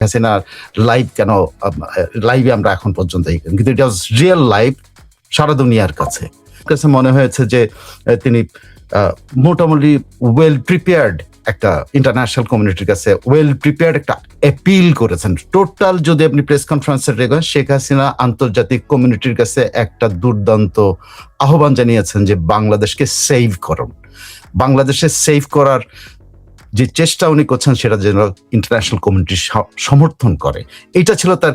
হাসিনার লাইভ কেন লাইভে আমরা এখন পর্যন্ত কিন্তু এটা রিয়েল লাইভ সারা দুনিয়ার কাছে মনে হয়েছে যে তিনি মোটামুটি ওয়েল প্রিপেয়ার্ড একটা ইন্টারন্যাশনাল কমিউনিটির কাছে ওয়েল প্রিপেয়ার্ড একটা অ্যাপিল করেছেন। টোটাল যদি আপনি প্রেস কনফারেন্সের দেখেন, শেখ হাসিনা আন্তর্জাতিক কমিউনিটির কাছে একটা দুর্দান্ত আহ্বান জানিয়েছেন যে বাংলাদেশকে সেভ করুন। বাংলাদেশে সেভ করার যে চেষ্টা উনি করছেন সেটা যেন ইন্টারন্যাশনাল কমিউনিটি সমর্থন করে। এটা ছিল তার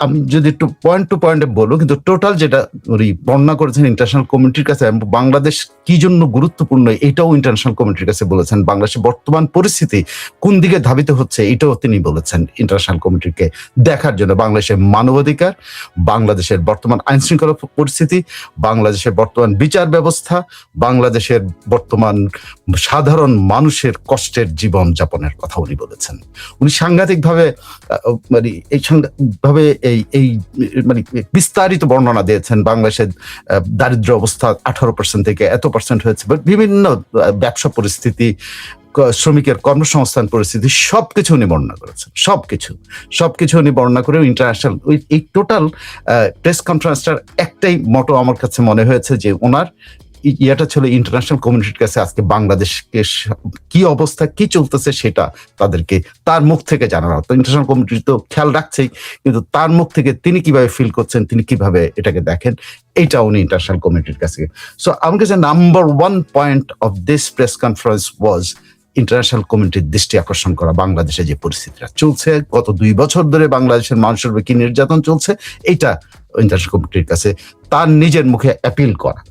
আমি যদি একটু পয়েন্ট টু পয়েন্টে বলবো, কিন্তু টোটাল যেটা উনি বর্ণনা করেছেন ইন্টারন্যাশনাল কমিউনিটির কাছে, বাংলাদেশ কি জন্য গুরুত্বপূর্ণ এটাও ইন্টারন্যাশনাল কমিউনিটির কাছে বলেছেন। বাংলাদেশের বর্তমান পরিস্থিতি কোন দিকে ধাবিত হচ্ছে এটাও তিনি বলেছেন ইন্টারন্যাশনাল কমিউনিটিকে দেখার জন্য। বাংলাদেশের মানবাধিকার, বাংলাদেশের বর্তমান আইন শৃঙ্খলা পরিস্থিতি, বাংলাদেশের বর্তমান বিচার ব্যবস্থা, বাংলাদেশের বর্তমান সাধারণ মানুষের কষ্টের জীবন যাপনের কথা উনি বলেছেন। উনি সাংঘাতিকভাবে এই মানে বিস্তারিত বর্ণনা দিয়েছেন। বাংলাদেশের দারিদ্র অবস্থা 18% থেকে এত % হয়েছে, বিভিন্ন ব্যবসা পরিস্থিতি, শ্রমিকের কর্মসংস্থান পরিস্থিতি, সবকিছু উনি বর্ণনা করেছেন। সবকিছু উনি বর্ণনা করে ইন্টারন্যাশনাল এই টোটাল প্রেস কনফারেন্সটার একটাই মটো আমার কাছে মনে হয়েছে যে ওনার ইয়েটা ছিল ইন্টারন্যাশনাল কমিউনিটির কাছে আজকে বাংলাদেশকে কি অবস্থা, কি চলতেছে সেটা তাদেরকে তার মুখ থেকে জানানো হতো। ইন্টারন্যাশনাল কমিউনিটি তো খেয়াল রাখছেই, কিন্তু তার মুখ থেকে তিনি কিভাবে ফিল করছেন, তিনি কিভাবে এটাকে দেখেন, এইটা উনি ইন্টারন্যাশনাল কমিউনিটির কাছে। সো আমার কাছে number 1 point of this press conference was international কমিউনিটির দৃষ্টি আকর্ষণ করা বাংলাদেশে যে পরিস্থিতিটা চলছে, গত 2 বছর ধরে বাংলাদেশের মানুষের উপর কি নির্যাতন চলছে, এইটা ইন্টারন্যাশনাল কমিউনিটির কাছে তার নিজের মুখে অ্যাপিল করা।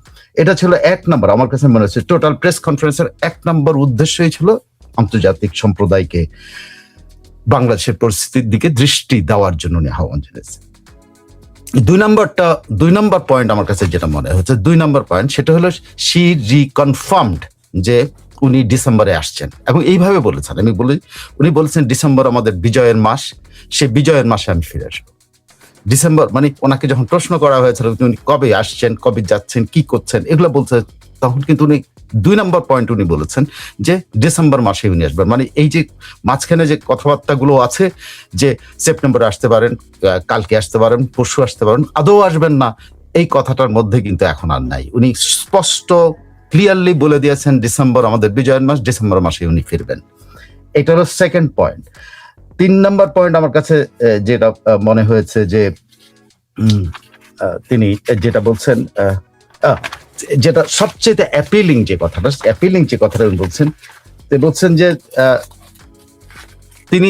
এটা ছিল 1 নম্বর। আমার কাছে মনে হচ্ছে টোটাল প্রেস কনফারেন্সের 1 নম্বর উদ্দেশ্যই ছিল আন্তর্জাতিক সম্প্রদায়কে বাংলাদেশের পরিস্থিতির দিকে দৃষ্টি দেওয়ার জন্য আহ্বান জানিয়েছে। 2 নম্বর পয়েন্ট আমার কাছে যেটা মনে হচ্ছে 2 নম্বর পয়েন্ট, সেটা হলো শি রিকনফার্মড যে উনি ডিসেম্বরে আসছেন এবং এইভাবে বলেছেন। উনি বলেছেন ডিসেম্বর আমাদের বিজয়ের মাস, সে বিজয়ের মাসে আমি ফিরে আসবো। ডিসেম্বর মানে ওনাকে যখন প্রশ্ন করা হয়েছিল উনি কবে আসছেন, কবে যাচ্ছেন, কি করছেন, এগুলো বলছে, তখন কিন্তু উনি 2 নম্বর পয়েন্ট উনি বলেছেন যে ডিসেম্বর মাসে উনি আসবেন। মানে এই যে মাঝখানে যে কথাবার্তাগুলো আছে যে সেপ্টেম্বরে আসতে পারেন, কালকে আসতে পারেন, পরশু আসতে পারেন, আদৌ আসবেন না, এই কথাটার মধ্যে কিন্তু এখন আর নাই। উনি স্পষ্ট ক্লিয়ারলি বলে দিয়েছেন ডিসেম্বর আমাদের বিজয়ের মাস, ডিসেম্বর মাসে উনি ফিরবেন। এটা হলো 2nd পয়েন্ট। 3 নম্বর পয়েন্ট আমার কাছে যেটা মনে হয়েছে যে তিনি যেটা বলছেন, যেটা সবচেয়ে অ্যাপিলিং যে কথাটা উনি বলছেন যে তিনি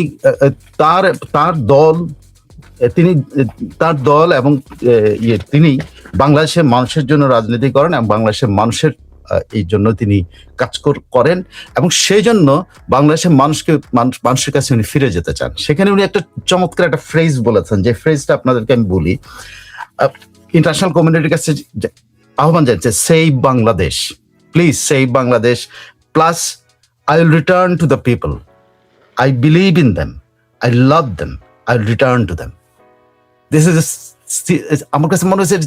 তার দল এবং তিনি বাংলাদেশের মানুষের জন্য রাজনীতি করেন এবং বাংলাদেশের মানুষের এই জন্য তিনি কাজ করেন এবং সেই জন্য বাংলাদেশের মানুষের কাছে উনি ফিরে যেতে চান। সেখানে উনি একটা চমৎকার একটা ফ্রেজ বলেছেন, যে ফ্রেজটা আপনাদেরকে আমি বলি। ইন্টারন্যাশনাল কমিউনিটির কাছে আহ্বান জানাচ্ছে, save Bangladesh, please save Bangladesh, plus I will return to the people, I believe in them, I love them, I will return to them. This is আমার কাছে মনে হচ্ছে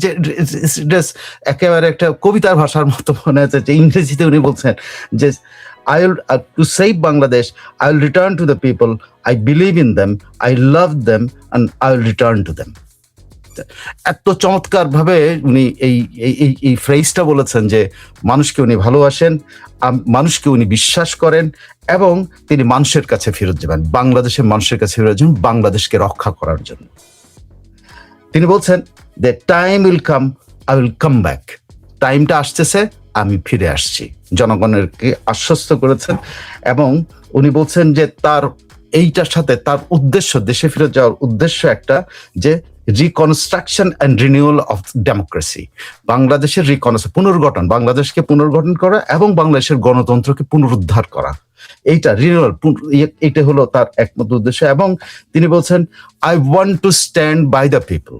যে একেবারে একটা কবিতার ভাষার মতো মনে হচ্ছে, যে ইংরেজিতে উনি বলছেন যে I will to save Bangladesh, I will return to the people, I believe in them, I love them, and I will return to them. এত চমৎকার ভাবে উনি এই ফ্রেজটা বলেছেন যে মানুষকে উনি ভালোবাসেন, মানুষকে উনি বিশ্বাস করেন এবং তিনি মানুষের কাছে ফেরত যাবেন, বাংলাদেশের মানুষের কাছে ফেরত যাবেন বাংলাদেশকে রক্ষা করার জন্য। তিনি বলছেন যে time will come, I will come back, টাইমটা আসতেছে, আমি ফিরে আসছি, জনগণকে আশ্বস্ত করেছেন। এবং উনি বলছেন যে তার এইটার সাথে তার উদ্দেশ্য, দেশে ফিরে যাওয়ার উদ্দেশ্য একটা, যে reconstruction and renewal of democracy, বাংলাদেশের পুনর্গঠন, বাংলাদেশকে পুনর্গঠন করা এবং বাংলাদেশের গণতন্ত্রকে পুনরুদ্ধার করা, এইটা রিনিউয়াল, এইটা হলো তার একমাত্র উদ্দেশ্য। এবং তিনি বলছেন I want to stand by the people,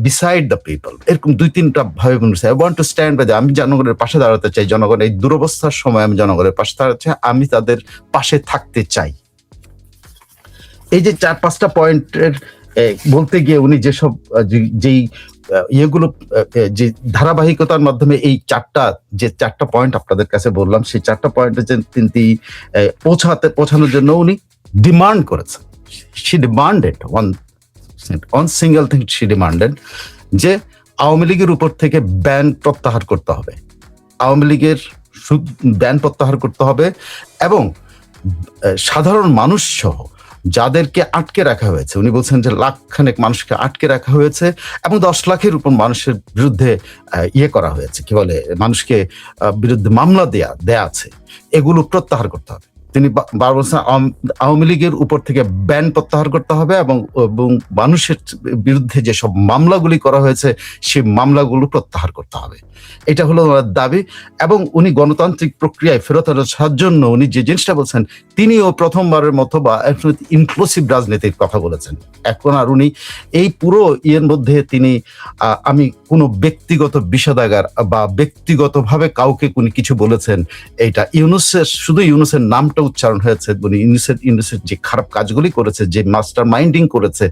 beside the people, এরকম 2-3টা ভাবে বলছে। I want to stand by the, আমি জনগণের পাশে দাঁড়াতে চাই, জনগণ এই দুরবস্থার সময় আমি জনগণের পাশে দাঁড়াতে চাই, আমি তাদের পাশে থাকতে চাই। এই যে 4-5টা পয়েন্টের বলতে গিয়ে উনি যেসব যেই ইয়েগুলো যে ধারাবাহিকতার মাধ্যমে এই 4টা পয়েন্ট আপনাদের কাছে বললাম, সেই 4টা পয়েন্টে যে তিনি পৌঁছানোর জন্য উনি ডিমান্ড করেছেন, she demanded one single thing she demanded, যে আওয়ামী লীগের উপর থেকে ব্যান প্রত্যাহার করতে হবে, আওয়ামী লীগের ব্যান প্রত্যাহার করতে হবে, এবং সাধারণ মানুষ সহ যাদেরকে আটকে রাখা হয়েছে, উনি বলছেন যে লাখখানেক মানুষকে আটকে রাখা হয়েছে এবং 10 লাখের উপর মানুষের বিরুদ্ধে করা হয়েছে, কি বলে, মানুষকে বিরুদ্ধে মামলা দেয়া আছে, এগুলো প্রত্যাহার করতে হবে। তিনি বারবার বলছেন আওয়ামী লীগের উপর থেকে ব্যান প্রত্যাহার করতে হবে এবং মানুষের বিরুদ্ধে যেসব মামলাগুলি করা হয়েছে সেই মামলাগুলো প্রত্যাহার করতে হবে। এটা হলো ওনার দাবি। এবং উনি গণতান্ত্রিক প্রক্রিয়ায় ফেরত আসার জন্য উনি যে জিনিসটা বলছেন, তিনিও প্রথমবারের মতো বা ইনক্লুসিভ রাজনীতির কথা বলেছেন। এখন আর উনি এই পুরো মধ্যে তিনি আমি কোনো ব্যক্তিগত বিষাদাগার বা ব্যক্তিগতভাবে কাউকে উনি কিছু বলেছেন, এইটা শুধু ইউনূসের নামটা উচ্চারণ হয়েছে, উনি ইউনূসের যে খারাপ কাজগুলি করেছে, যে মাস্টার মাইন্ডিং করেছে,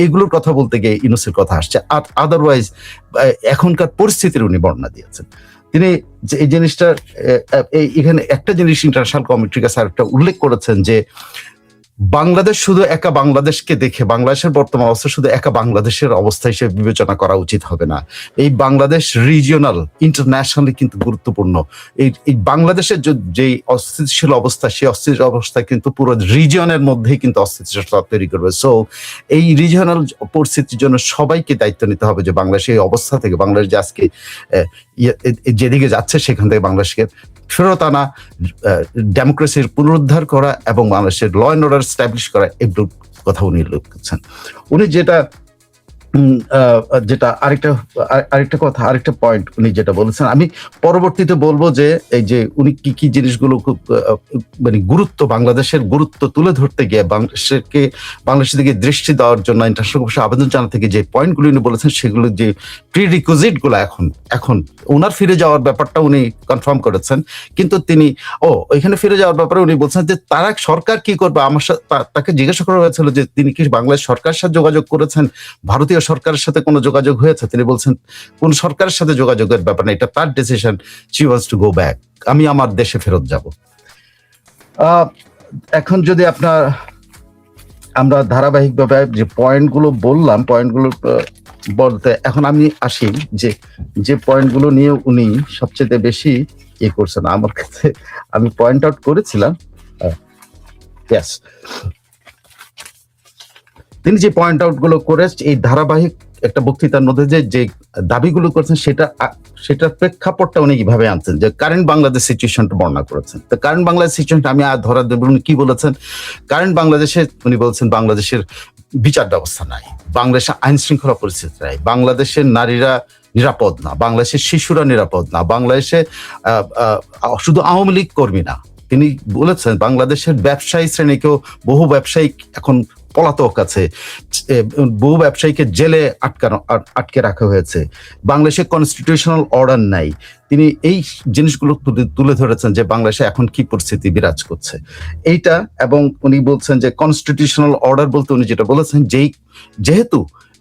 এগুলোর কথা বলতে গিয়ে ইউনূসের কথা আসছে। আর আদারওয়াইজ এখনকার পরিস্থিতির উনি বর্ণনা দিয়েছেন। তিনি এই জিনিসটা এখানে একটা জিনিস ইন্টারন্যাশনাল কমিউনিটির কাছে আরেকটা উল্লেখ করেছেন, যে বাংলাদেশ শুধু একা বাংলাদেশকে দেখে, বাংলাদেশের বর্তমান অবস্থা শুধু একা বাংলাদেশের অবস্থা হিসেবে বিবেচনা করা উচিত হবে না। এই বাংলাদেশ রিজিওনাল, ইন্টারন্যাশনালি কিন্তু গুরুত্বপূর্ণ। এই বাংলাদেশের যে অস্থিতিশীল অবস্থা, সেই অস্থিতিশীল অবস্থা কিন্তু পুরো রিজিয়নের মধ্যেই কিন্তু অস্থিতিশীলতা তৈরি করবে। সো এই রিজিওনাল পরিস্থিতির জন্য সবাইকে দায়িত্ব নিতে হবে, যে বাংলাদেশের এই অবস্থা থেকে, বাংলাদেশ যে আজকে যেদিকে যাচ্ছে সেখান থেকে বাংলাদেশকে ফেরত আনা, ডেমোক্রেসির পুনরুদ্ধার করা এবং বাংলাদেশের ল অ্যান্ড অর্ডার স্ট্যাবলিশ করা, এগুলোর কথা উনি উল্লেখ করছেন। উনি যেটা আরেকটা কথা, আরেকটা পয়েন্ট উনি যেটা বলেছেন, আমি পরবর্তীতে বলবো যে এই যে উনি কি জিনিসগুলো মানে বাংলাদেশের গুরুত্ব তুলে ধরতে গিয়ে বাংলাদেশের দিকে দৃষ্টি দেওয়ার জন্য ইন্টারন্যাশনাল কমিশন আবেদন জানাতে গিয়ে যে পয়েন্টগুলো উনি বলেছেন, সেগুলো যে প্রিরিকুইজিট গুলো এখন ওনার ফিরে যাওয়ার ব্যাপারটা উনি কনফার্ম করেছেন। কিন্তু তিনি ওইখানে ফিরে যাওয়ার ব্যাপারে উনি বলছেন যে তারা সরকার কি করবে। আমার সাথে তাকে জিজ্ঞাসা করা হয়েছিল যে তিনি কি বাংলাদেশ সরকারের সাথে যোগাযোগ করেছেন, ভারতীয় সরকারের সাথে কোনো যোগাযোগ হয়েছে। তিনি বলছেন কোন সরকারের সাথে যোগাযোগের ব্যাপার না, এটা তার decision, she wants to go back, আমি আমার দেশে ফেরত যাব। এখন যদি আমরা ধারাবাহিকভাবে যে পয়েন্টগুলো বললাম, পয়েন্টগুলো বলতে এখন আমি আসি যে পয়েন্টগুলো নিয়ে উনি সবচেয়ে বেশি করছেন আমার কাছে, আমি পয়েন্ট আউট করেছিলাম। তিনি যে পয়েন্ট আউট গুলো করে এই ধারাবাহিক একটা বক্তৃতার মধ্যে যে দাবিগুলো করছেন, সেটার প্রেক্ষাপটটা উনি কিভাবে আনছেন, যে কারেন্ট বাংলাদেশ সিচুয়েশনটা বর্ণনা করেছেন। তো কারেন্ট বাংলাদেশ সিচুয়েশনটা আমি ধরা দেব, উনি কি বলেছেন। কারেন্ট বাংলাদেশে উনি বলছেন বাংলাদেশের বিচার ব্যবস্থা নাই, বাংলাদেশে আইন শৃঙ্খলা পরিস্থিতি নাই, বাংলাদেশের নারীরা নিরাপদ না, বাংলাদেশের শিশুরা নিরাপদ না, বাংলাদেশে শুধু আওয়ামী লীগ কর্মী না, তিনি বলেছেন বাংলাদেশের ব্যবসায়ী শ্রেণীকেও, বহু ব্যবসায়ী এখন পলাতক আছে, বহু ব্যবসায়ীকে জেলে আটকে রাখা হয়েছে, বাংলাদেশে কনস্টিটিউশনাল অর্ডার নাই। তিনি এই জিনিসগুলো তুলে ধরেছেন যে বাংলাদেশে এখন কি পরিস্থিতি বিরাজ করছে এইটা। এবং উনি বলছেন যে কনস্টিটিউশনাল অর্ডার বলতে উনি যেটা বলেছেন, যেহেতু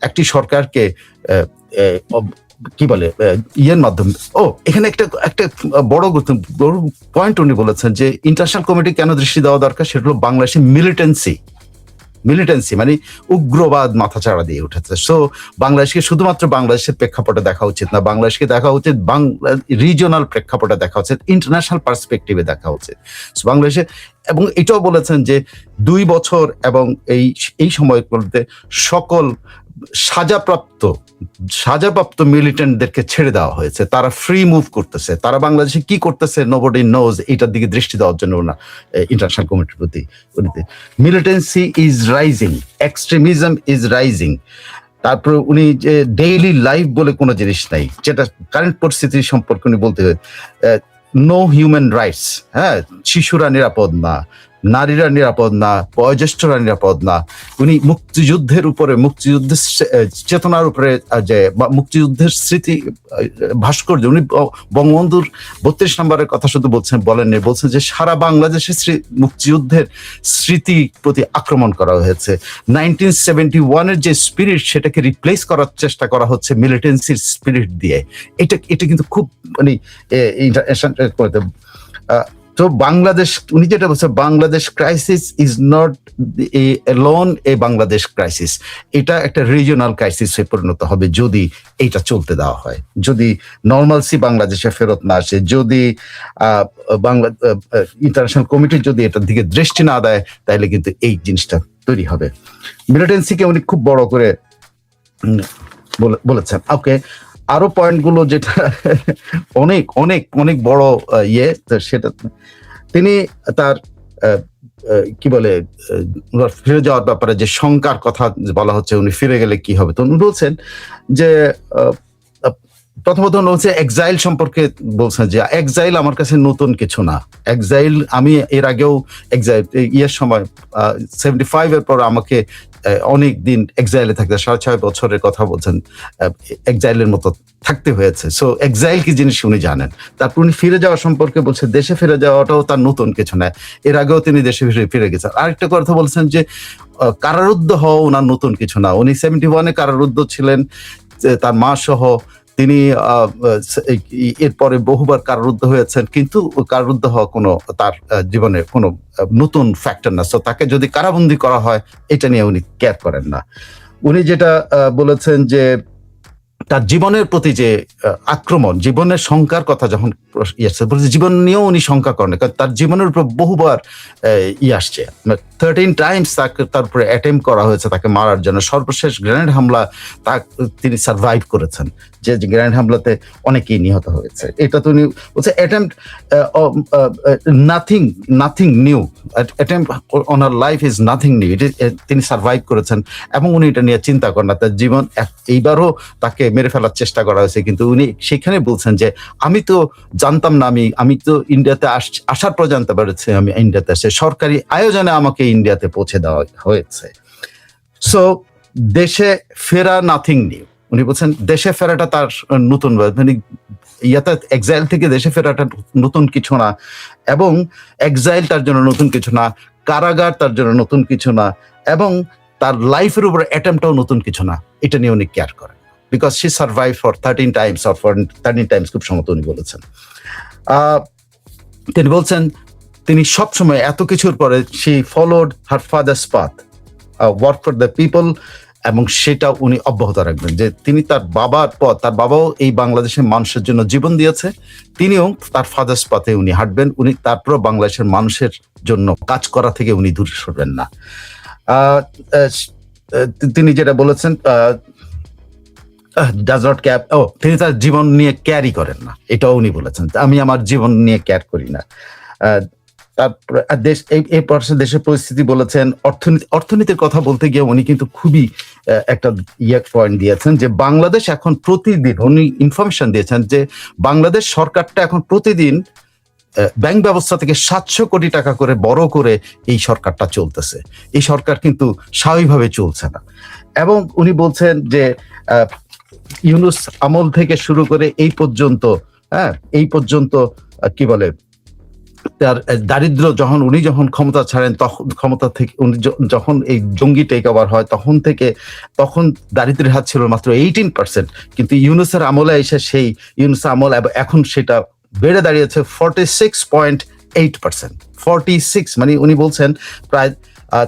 একটি সরকারকে কি বলে মাধ্যমে, এখানে একটা বড় পয়েন্ট উনি বলেছেন যে ইন্টারন্যাশনাল কমিটি কেন দৃষ্টি দেওয়া দরকার, সেটা হলো বাংলাদেশে মিলিটেন্সি মানে উগ্রবাদ মাথাচাড়া দিয়ে উঠেছে। সো বাংলাদেশকে শুধুমাত্র বাংলাদেশের প্রেক্ষাপটে দেখা উচিত না, বাংলাদেশকে দেখা উচিত রিজিওনাল প্রেক্ষাপটে দেখা উচিত, ইন্টারন্যাশনাল পার্সপেক্টিভে দেখা উচিত বাংলাদেশে। এবং এটাও বলেছেন যে 2 বছর এবং এই সময়গুলোতে সকল সাজাপ্রাপ্ত মিলিটেন্টদেরকে ছেড়ে দেওয়া হয়েছে, তারা ফ্রি মুভ করতেছে, তারা বাংলাদেশে কি করতেছে নোবডি নোজ, এটার দিকে দৃষ্টি দেওয়ার জন্য না ইন্টারন্যাশনাল কমিটির প্রতি। Militancy is rising, extremism is rising. তারপরে উনি যে ডেইলি লাইফ বলে কোনো জিনিস নাই, যেটা কারেন্ট পরিস্থিতি সম্পর্কে উনি বলতে নো হিউম্যান রাইটস, শিশুরা নিরাপদ না, নারীরা নিরাপদ না, বয়োজ্যেষ্ঠরা নিরাপদ না। উনি মুক্তিযুদ্ধের চেতনার উপরে যে মুক্তিযুদ্ধের স্মৃতি ভাস্কর্য, উনি বঙ্গবন্ধুর 32 নম্বরের কথা শুধু বলেননি, বলছেন যে সারা বাংলাদেশের মুক্তিযুদ্ধের স্মৃতি প্রতি আক্রমণ করা হয়েছে। 1971-এর যে স্পিরিট, সেটাকে রিপ্লেস করার চেষ্টা করা হচ্ছে মিলিটেন্সির স্পিরিট দিয়ে। এটা কিন্তু খুব মানে তো বাংলাদেশ, উনি যেটা বলছে, Bangladesh crisis is not alone a Bangladesh crisis, এটা একটা রিজিওনাল ক্রাইসিসে পরিণত হবে যদি এটা চলতে দেওয়া হয়, যদি নর্মালসি বাংলাদেশে ফেরত না আসে, যদি বাংলা ইন্টারন্যাশনাল কমিটি যদি এটার দিকে দৃষ্টি না দেয়, তাহলে কিন্তু এই জিনিসটা তৈরি হবে। মিলিটেন্সিকে উনি খুব বড় করে বলেছেন। ওকে, আরো পয়েন্টগুলো যেটা অনেক অনেক অনেক বড় সেটা তিনি তার কি বলে ফিরে যাওয়ার ব্যাপারে যে শঙ্কার কথা বলা হচ্ছে, উনি ফিরে গেলে কি হবে, তো উনি বলছেন যে প্রথমত হচ্ছে এক্সাইল সম্পর্কে বলছেন যে এক্সাইল আমার কাছে নতুন কিছু না। এক্সাইল আমি এর আগেও এক্সাইল সময় 75 এর পর আমাকে অনেক দিন এক্সাইলে থাকতে, 6.5 বছরের কথা বলছেন, এক্সাইলের মতো থাকতে হয়েছে। সো এক্সাইল কি জিনিস উনি জানেন। তারপর উনি ফিরে যাওয়া সম্পর্কে বলছে, দেশে ফিরে যাওয়াটাও তার নতুন কিছু না, এর আগেও তিনি দেশে ফিরে গেছেন। আরেকটা কথা বলছেন যে কারারুদ্ধ হওয়া ওনার নতুন কিছু না। উনি 71-এ কারারুদ্ধ ছিলেন, তার মা সহ। তিনি এরপরে বহুবার কারারুদ্ধ হয়েছেন, কিন্তু কারারুদ্ধ হওয়া কোনো তার জীবনে কোনো নতুন ফ্যাক্টর না। সো তাকে যদি কারাবন্দী করা হয়, এটা নিয়ে উনি কেয়ার করেন না। উনি যেটা বলেছেন যে তার জীবনের প্রতি যে আক্রমণ, জীবনের শঙ্কার কথা যখন জীবন নিয়েও উনি শঙ্কা করেন, কারণ তার জীবনের উপর বহুবার আসছে। 13 টাইমস তার উপরে অ্যাটেম্প করা হয়েছে তাকে মারার জন্য। সর্বশেষ গ্রেনেড হামলা তিনি সার্ভাইভ করেছেন, যে গ্রেনেড হামলাতে অনেকেই নিহত হয়েছে। এটা তো উনি বলছে attempt nothing new, attempt on our life is nothing new. তিনি সার্ভাইভ করেছেন এবং উনি এটা নিয়ে চিন্তা করেন না। তার জীবন এইবারও তাকে মেরে ফেলার চেষ্টা করা হয়েছে, কিন্তু উনি সেখানে বলছেন যে আমি তো জানতাম না, আমি তো ইন্ডিয়াতে আসার পর জানতে পেরেছি আমি ইন্ডিয়াতে আসছে, সরকারি আয়োজনে আমাকে ইন্ডিয়াতে পৌঁছে দেওয়া হয়েছে। সো দেশে ফেরা নাথিং নিউ। উনি বলছেন দেশে ফেরাটা তার নতুন, মানে এক্সাইল থেকে দেশে ফেরাটা নতুন কিছু না, এবং এক্সাইল তার জন্য নতুন কিছু না, কারাগার তার জন্য নতুন কিছু না, এবং তার লাইফের উপর অ্যাটেম্পটাও নতুন কিছু না। এটা নিয়ে উনি কেয়ার করেন, because she survive for 13 Times or for 13 Times, খুব সম্ভবত উনি বলেছেন। তিনি বলছেন তিনি সবসময় এত কিছুর পরে she followed her father's path, work for the people, এবং সেটা উনি অব্যাহত রাখবেন। যে তিনি তার বাবার পথ, তার বাবাও এই বাংলাদেশের মানুষের জন্য জীবন দিয়েছে, তিনিও তার ফাদার্স পাথে উনি হাঁটবেন। উনি তারপর বাংলাদেশের মানুষের জন্য কাজ করা থেকে উনি দূরে সরবেন না। তিনি যেটা বলেছেন ডাজ নট কেয়ার, তিনি তার জীবন নিয়ে ক্যারি করেন না, এটাও উনি বলেছেন, আমি আমার জীবন নিয়ে কেয়ার করি না। তারপরে এই পাশে দেশের পরিস্থিতি বলেছেন। অর্থনীতির কথা বলতে গিয়ে উনি কিন্তু খুবই একটা পয়েন্ট দিয়েছেন যে বাংলাদেশ এখন প্রতিদিন, উনি ইনফরমেশন দিয়েছেন যে বাংলাদেশ সরকারটা এখন প্রতিদিন ব্যাংক ব্যবস্থা থেকে 700 কোটি টাকা করে বড় করে এই সরকারটা চলতেছে। এই সরকার কিন্তু স্বাভাবিকভাবে চলছে না। এবং উনি বলছেন যে ইউনূস আমল থেকে শুরু করে এই পর্যন্ত কি বলে, তার দারিদ্র উনি যখন ক্ষমতা ছাড়েন, তখন ক্ষমতা থেকে উনি যখন এই জঙ্গি টেক ওভার হয়, তখন দারিদ্রের হার ছিল মাত্র 18%, কিন্তু ইউনূসের আমলে এসে সেই ইউনূস আমল এখন সেটা বেড়ে দাঁড়িয়েছে 46.8%। 46, মানে উনি বলছেন প্রায়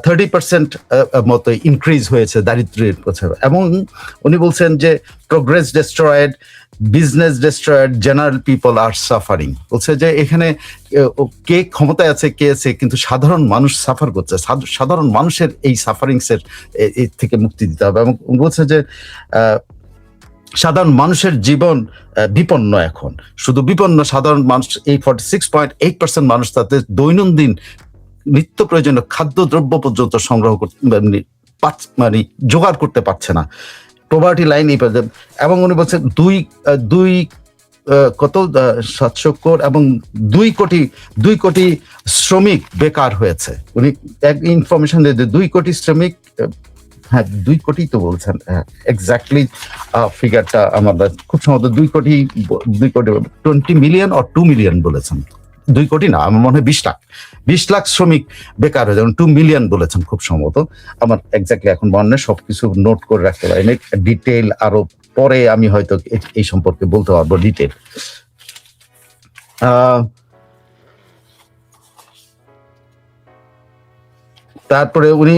30% মতো ইনক্রিজ হয়েছে দারিদ্র্যের পথে। এবং উনি বলছেন যে progress destroyed, business destroyed, general people are suffering. বলছে যে এখানে কে ক্ষমতায় আছে কে আছে, কিন্তু সাধারণ মানুষ সাফার করছে। সাধারণ মানুষের এই সাফারিংসের থেকে মুক্তি দিতে হবে। এবং বলছে যে সাধারণ মানুষের জীবন বিপন্ন, এখন শুধু বিপন্ন সাধারণ মানুষ। এই 46.8% মানুষ তাদের দৈনন্দিন নিত্য প্রয়োজনীয় খাদ্যদ্রব্য পর্যন্ত সংগ্রহ করতে, মানে জোগাড় করতে পারছে না, পভার্টি লাইন। এবং উনি বলছেন 700 কোটি এবং 2 কোটি শ্রমিক বেকার হয়েছে। উনি এক ইনফরমেশন দিয়ে 2 কোটি শ্রমিক, হ্যাঁ 2 কোটি তো বলছেন, এক্স্যাক্টলি ফিগারটা আমার খুব সম্ভবত 2 কোটি 20 মিলিয়ন or 2 মিলিয়ন বলেছেন। 2 কোটি না, আমার মনে হয় 20 লাখ শ্রমিক বেকার হয়ে যাবেন, 2 মিলিয়ন বলেছেন খুব সম্ভবত। আমার এক্স্যাক্টলি এখন মনে নেই, সবকিছু নোট করে রাখতে পারি, ডিটেইল আরো পরে আমি হয়তো এই সম্পর্কে বলতে পারবো ডিটেইল। তারপরে উনি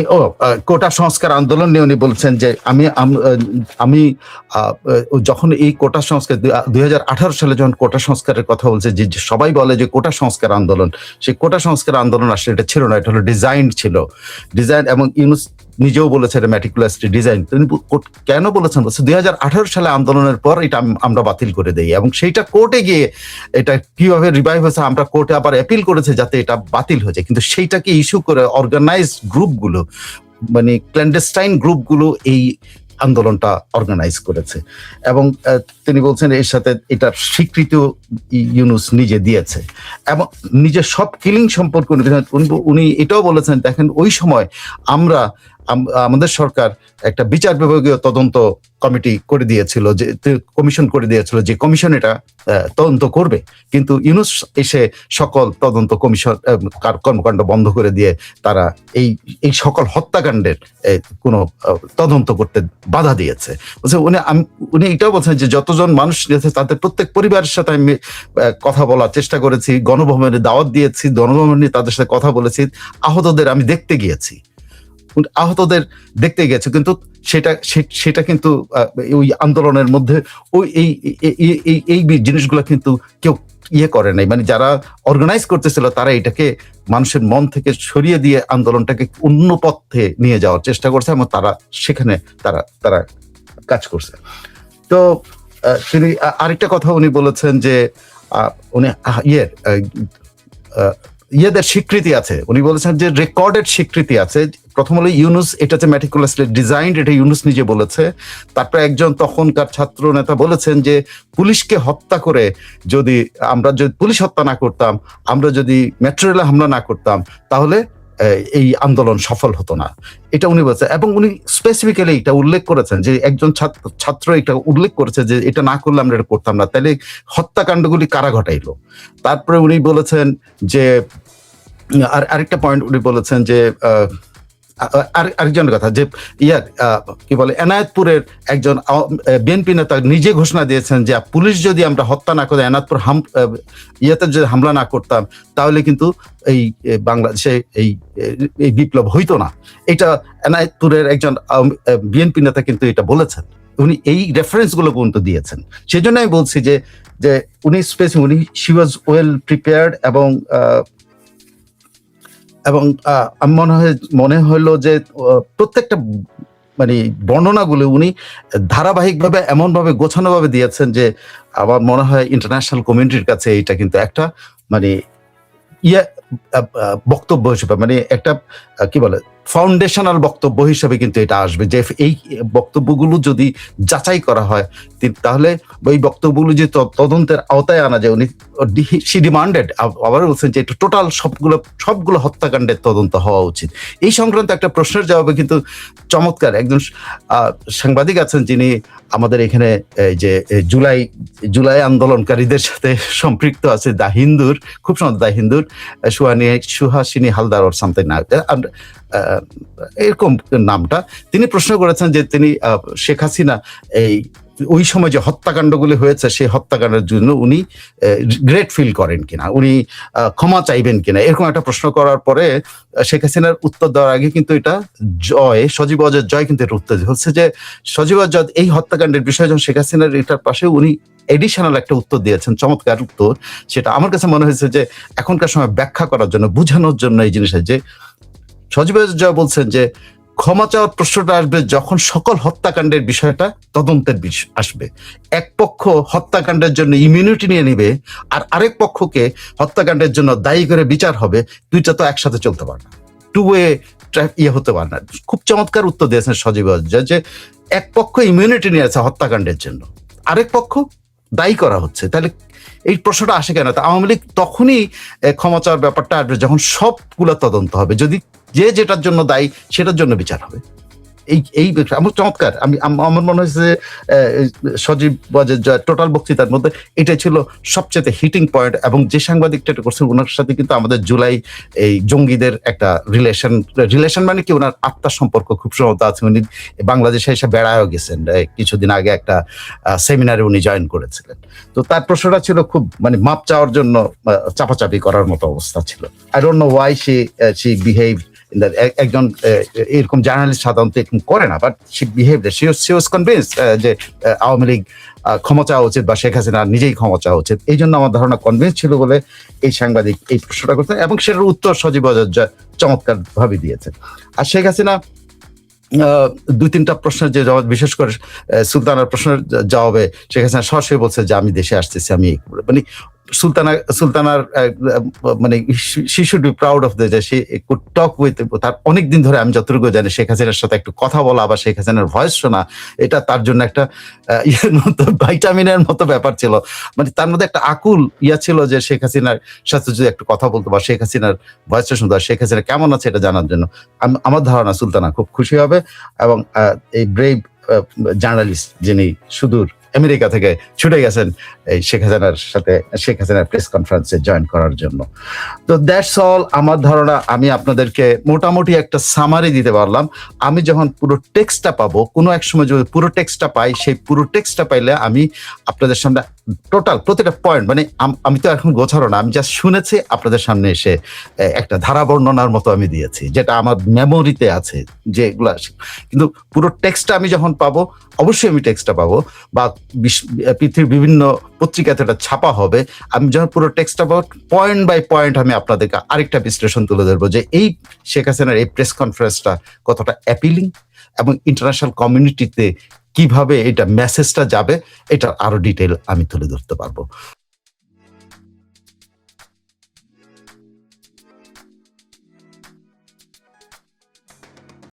কোটা সংস্কার আন্দোলন নিয়ে উনি বলছেন যে আমি যখন এই কোটা সংস্কার 2018 সালে যখন কোটা সংস্কারের কথা বলছে, যে সবাই বলে যে কোটা সংস্কার আন্দোলন, সেই কোটা সংস্কার আন্দোলন আসলে এটা ছিল না, এটা হলো ডিজাইন ছিল, ডিজাইন। এবং ইউনূস নিজেও বলেছে এটা ম্যাটিকুলাসলি ডিজাইন। তিনি কেন বলেছেন? বলছে 2018 সালে আন্দোলনের পর এটা আমরা বাতিল করে দেই, এবং সেইটা কোর্টে গিয়ে এটা কিভাবে রিভাইভ হয়েছে, আমরা কোর্টে আবার অ্যাপিল করেছে যাতে এটা বাতিল হয়ে যায়। কিন্তু সেইটাকে ইস্যু করে অর্গানাইজড গ্রুপগুলো, মানে ক্ল্যান্ডেস্টাইন গ্রুপগুলো এই আন্দোলনটা অর্গানাইজ করেছে। এবং তিনি বলছেন এর সাথে এটার স্বীকৃতিও ইউনূস নিজে দিয়েছে, এবং নিজের সব কিলিং সম্পর্কে উনি এটাও বলেছেন, দেখেন ওই সময় আমাদের সরকার একটা বিচার বিভাগীয় তদন্ত কমিটি করে দিয়েছিল, যে কমিশন করে দিয়েছিল, যে কমিশন এটা তদন্ত করবে। কিন্তু ইউনূস এসে সকল তদন্ত কমিশন কর্মকাণ্ড বন্ধ করে দিয়ে তারা এই সকল হত্যাকাণ্ডের কোনো তদন্ত করতে বাধা দিয়েছে। উনি এটাও বলছেন যে যতজন মানুষ গেছে তাদের প্রত্যেক পরিবারের সাথে আমি কথা বলার চেষ্টা করেছি, গণভবনে দাওয়াত দিয়েছি, গণভবনে তাদের সাথে কথা বলেছি, আহতদের আমি দেখতে গিয়েছি, কিন্তু সেটা কিন্তু ওই আন্দোলনের মধ্যে ওই এই জিনিসগুলো কিন্তু কেউ করে নাই। মানে যারা অর্গানাইজ করতেছিল তারা এটাকে মানুষের মন থেকে সরিয়ে দিয়ে আন্দোলনটাকে অন্য পথে নিয়ে যাওয়ার চেষ্টা করছে, এবং তারা সেখানে তারা কাজ করছে। তো তিনি আরেকটা কথা উনি বলেছেন যে উনি ইয়েদের স্বীকৃতি আছে, উনি বলেছেন যে রেকর্ডেড স্বীকৃতি আছে। প্রথম হলো ইউনূস এটা যে ম্যাটিকুলাসলি ডিজাইনড, এটা ইউনূস নিজে বলেছে। তারপরে একজন তখনকার ছাত্র নেতা বলেছেন যে পুলিশকে হত্যা করে যদি পুলিশ হত্যা না করতাম, আমরা যদি মেট্রো রেলে হামলা না করতাম, তাহলে এই আন্দোলন সফল হতো না, এটা উনি বলছেন। এবং উনি স্পেসিফিক্যালি এটা উল্লেখ করেছেন যে একজন ছাত্র এটা উল্লেখ করেছে যে এটা না করলে আমরা এটা করতাম না, তাহলে হত্যাকাণ্ডগুলি কারা ঘটাইলো। তারপরে উনি বলেছেন যে আরেকটা পয়েন্ট উনি বলেছেন যে আরেকজনের কথা, যে কি বলে, এনায়েতপুরের একজন বিএনপি নেতা নিজে ঘোষণা দিয়েছেন যে পুলিশ যদি আমরা হত্যা না করে এনায়েতপুর যদি হামলা না করতাম, তাহলে কিন্তু এই বাংলাদেশে এই বিপ্লব হইতো না। এটা এনায়েতপুরের একজন বিএনপি নেতা কিন্তু এটা বলেছেন, উনি এই রেফারেন্স গুলো কিন্তু দিয়েছেন। সেই জন্য আমি বলছি যে উনি শি ওয়াজ ওয়েল প্রিপেয়ার্ড, এবং মনে হলো যে প্রত্যেকটা মানে বর্ণনাগুলো উনি ধারাবাহিকভাবে এমনভাবে গোছানোভাবে দিয়েছেন যে আমার মনে হয় ইন্টারন্যাশনাল কমিউনিটির কাছে এটা কিন্তু একটা মানে বক্তব্য হিসেবে, মানে একটা কি বলে ফাউন্ডেশনাল বক্তব্য হিসেবে কিন্তু এটা আসবে, যে এই বক্তব্যগুলো যদি যাচাই করা হয় তাহলে ওই বক্তব্যগুলো যে তদন্তের আওতায় আনা যায়। উনি ডিমান্ডেড, আবার বলছেন যে এটা টোটাল সবগুলো হত্যাকাণ্ডের তদন্ত হওয়া উচিত। এই সংক্রান্ত একটা প্রশ্নের জবাবে কিন্তু চমৎকার একজন সাংবাদিক আছেন, যিনি আমাদের এখানে যে জুলাই আন্দোলনকারীদের সাথে সম্পৃক্ত আছে, দ্য হিন্দুর, খুব সম্ভবত দ্য হিন্দুর সুহাসিনী হালদার ওর সামথিং না এরকম নামটা, তিনি প্রশ্ন করেছেন যে তিনি শেখ হাসিনা ওই সময় যে হত্যাকাণ্ডগুলি হয়েছে সেই হত্যাকাণ্ডের জন্য উনি গ্রেট ফিল করেন কিনা, উনি ক্ষমা চাইবেন কিনা, এরকম একটা প্রশ্ন করার পরে শেখ হাসিনার উত্তর দেওয়ার আগে কিন্তু এটা সজীব ওয়াজেদ জয় কিন্তু এর উত্তর হচ্ছে যে সজীব ওয়াজেদ এই হত্যাকাণ্ডের বিষয়ে যখন শেখ হাসিনার এটার পাশে উনি এডিশনাল একটা উত্তর দিয়েছেন, চমৎকার উত্তর। সেটা আমার কাছে মনে হয়েছে যে এখনকার সময় ব্যাখ্যা করার জন্য, বোঝানোর জন্য এই জিনিসটা, যে সজীব ওয়াজেদ জয় বলছেন যে ক্ষমা চাওয়ার প্রশ্নটা আসবে যখন সকল হত্যাকাণ্ডের বিষয়টা তদন্তের আসবে। এক পক্ষ হত্যাকাণ্ডের জন্য ইমিউনিটি নিয়ে নিবে, আর আরেক পক্ষকে হত্যাকাণ্ডের জন্য দায়ী করে বিচার হবে, দুইটা তো একসাথে চলতে পারে না, টু ওয়ে হতে পারে না। খুব চমৎকার উত্তর দিয়েছেন সজীব ওয়াজেদ জয়, যে এক পক্ষ ইমিউনিটি নিয়ে আছে হত্যাকাণ্ডের জন্য, আরেক পক্ষ দায়ী করা হচ্ছে, তাহলে এই প্রশ্নটা আসে কেন? আওয়ামী লীগ তখনই ক্ষমা চাওয়ার ব্যাপারটা আসবে যখন সবগুলো তদন্ত হবে, যদি যে যেটার জন্য দায়ী সেটার জন্য বিচার হবে। এই আমার চমৎকার, আমার মনে হয়েছে সজীব ওয়াজেদ জয় টোটাল বক্তৃতার মধ্যে এটাই ছিল সবচেয়ে হিটিং পয়েন্ট। এবং যে সাংবাদিকটা এটা করছেন ওনার সাথে কিন্তু আমাদের জুলাই এই জঙ্গিদের একটা রিলেশন মানে কি ওনার আত্মার সম্পর্ক খুব সম্ভবত আছে। উনি বাংলাদেশে এসে বেড়ায়ও গেছেন, কিছুদিন আগে একটা সেমিনারে উনি জয়েন করেছিলেন। তো তার প্রশ্নটা ছিল খুব মানে মাপ চাওয়ার জন্য চাপাচাপি করার মতো অবস্থা ছিল। I don't know why she behave একজন এরকম জার্নালিস্ট সাধারণত এরকম করে না, but she behaved, she was convinced যে আওয়ামী লীগ ক্ষমা চাওয়া উচিত বা শেখ হাসিনা নিজেই ক্ষমা চাওয়া উচিত। এই জন্য আমার ধারণা কনভিন্স ছিল বলে এই সাংবাদিক এই প্রশ্নটা করতেন, এবং সেটার উত্তর সজীব ওয়াজেদ চমৎকার ভাবে দিয়েছে। আর শেখ হাসিনা দুই তিনটা প্রশ্নের যে জবাব, বিশেষ করে সুলতানার প্রশ্নের জবাবে শেখ হাসিনা সরাসরি বলছে যে আমি দেশে আসতেছি, আমি মানে সুলতানার মানে she should be proud of the, যে সে কুড টক উইথ, তার অনেক দিন ধরে আমি যতটুকু জানি শেখ হাসিনার সাথে একটু কথা বলা বা শেখ হাসিনার ভয়েস শোনা, এটা তার জন্য একটা ইয়ের মতো, ভাইটামিনের মতো ব্যাপার ছিল। মানে তার মধ্যে একটা আকুল ইয়া ছিল যে শেখ হাসিনার সাথে যদি একটু কথা বলতো বা শেখ হাসিনার ভয়েসটা শুনতো, শেখ হাসিনা কেমন আছে এটা জানার জন্য। আমার ধারণা সুলতানা খুব খুশি হবে, এবং এই ব্রেভ জার্নালিস্ট যিনি সুদূর আমেরিকা থেকে ছুটে গেছেন এই শেখ হাসিনার প্রেস কনফারেন্সে জয়েন করার জন্য। তো দ্যাটস অল। আমার ধারণা আমি আপনাদেরকে মোটামুটি একটা সামারি দিতে পারলাম। আমি যখন পুরো টেক্সটটা পাবো, কোনো এক সময় যদি পুরো টেক্সটটা পাই, সেই পুরো টেক্সটটা পাইলে আমি আপনাদের সামনে টোটাল প্রতিটা পয়েন্ট, মানে আমি তো এখন গোছানো না, আমি জাস্ট শুনেছি, আপনাদের সামনে এসে একটা ধারা বর্ণনার মতো আমি দিয়েছি, যেটা আমার মেমোরিতে আছে যেগুলো। কিন্তু পুরো টেক্সটটা আমি যখন পাবো, অবশ্যই আমি টেক্সটটা পাবো, বা পৃথিবীর বিভিন্ন পত্রিকাতে এটা ছাপা হবে, আমি যখন পুরো টেক্সটটা পাবো, পয়েন্ট বাই পয়েন্ট আমি আপনাদেরকে আরেকটা বিশ্লেষণ তুলে ধরবো যে এই শেখ হাসিনার এই প্রেস কনফারেন্সটা কতটা অ্যাপিলিং, এবং ইন্টারন্যাশনাল কমিউনিটিতে কিভাবে এটা মেসেজটা যাবে, এটা আরো ডিটেল আমি তুলে ধরতে পারবো।